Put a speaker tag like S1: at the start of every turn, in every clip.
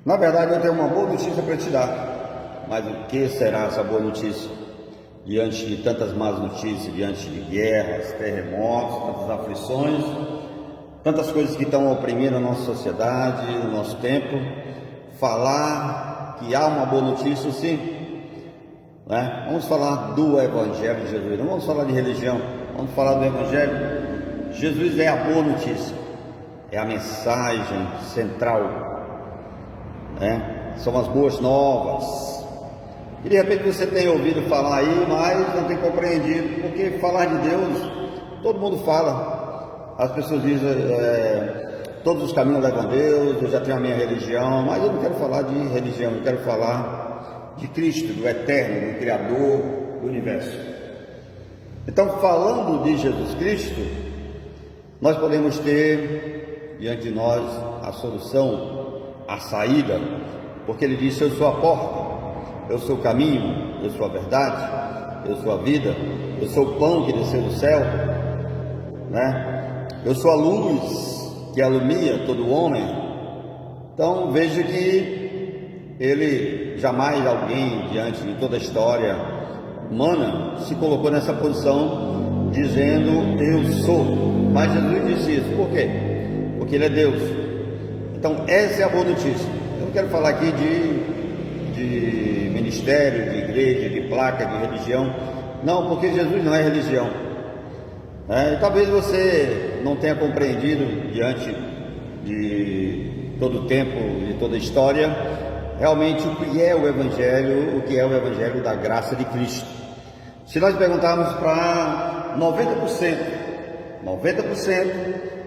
S1: Na verdade, eu tenho uma boa notícia para te dar. Mas o que será essa boa notícia? Diante de tantas más notícias, diante de guerras, terremotos, tantas aflições, tantas coisas que estão oprimindo a nossa sociedade, o nosso tempo, falar que há uma boa notícia, sim, né? Vamos falar do Evangelho de Jesus, não vamos falar de religião, vamos falar do Evangelho. Jesus é a boa notícia, é a mensagem central, né? São as boas novas. E de repente você tem ouvido falar aí, mas não tem compreendido, porque falar de Deus, todo mundo fala. As pessoas dizem, todos os caminhos levam a Deus, eu já tenho a minha religião, mas eu não quero falar de religião, eu quero falar de Cristo, do Eterno, do Criador do Universo. Então, falando de Jesus Cristo, nós podemos ter diante de nós a solução, a saída, porque Ele disse: eu sou a porta. Eu sou o caminho, eu sou a verdade, eu sou a vida, eu sou o pão que desceu do céu, né? Eu sou a luz que alumia todo homem. Então veja que ele jamais, alguém diante de toda a história humana, se colocou nessa posição dizendo eu sou. Mas Jesus disse isso. Por quê? Porque ele é Deus. Então essa é a boa notícia. Eu não quero falar aqui de ministério, de igreja, de placa, de religião. Não, porque Jesus não é religião. E talvez você não tenha compreendido diante de todo o tempo, de toda a história, realmente o que é o Evangelho, o que é o Evangelho da graça de Cristo. Se nós perguntarmos para 90%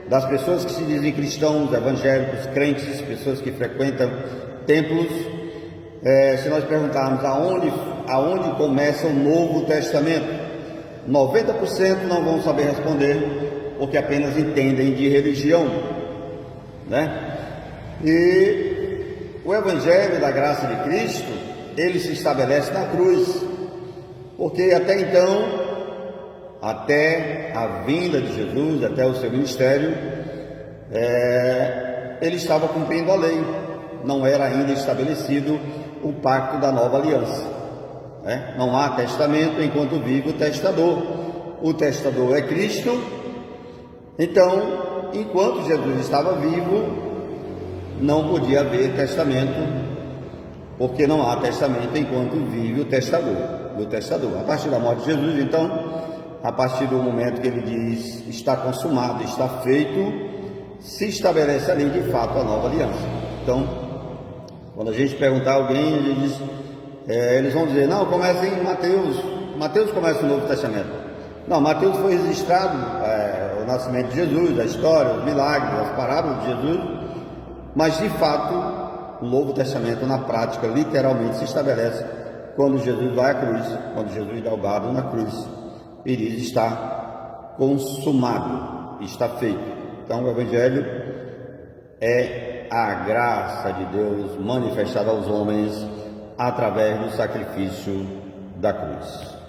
S1: das pessoas que se dizem cristãos, evangélicos, crentes, pessoas que frequentam templos, se nós perguntarmos aonde começa o Novo Testamento, 90% não vão saber responder, porque apenas entendem de religião, né? E o Evangelho da graça de Cristo, ele se estabelece na cruz, porque até então, até a vinda de Jesus, até o seu ministério, ele estava cumprindo a lei, não era ainda estabelecido o pacto da nova aliança. Não há testamento enquanto vive o testador. O testador é Cristo. Então, enquanto Jesus estava vivo, não podia haver testamento, porque não há testamento enquanto vive o testador. A partir da morte de Jesus, então, a partir do momento que ele diz está consumado, está feito, se estabelece ali de fato a nova aliança. Então, quando a gente perguntar a alguém, a gente diz, eles vão dizer, não, começa em Mateus. Mateus começa o Novo Testamento. Não, Mateus foi registrado o nascimento de Jesus, a história, os milagres, as parábolas de Jesus, mas de fato o Novo Testamento na prática literalmente se estabelece quando Jesus vai à cruz, quando Jesus dá o gado na cruz e diz está consumado, está feito. Então o Evangelho é a graça de Deus manifestada aos homens através do sacrifício da cruz.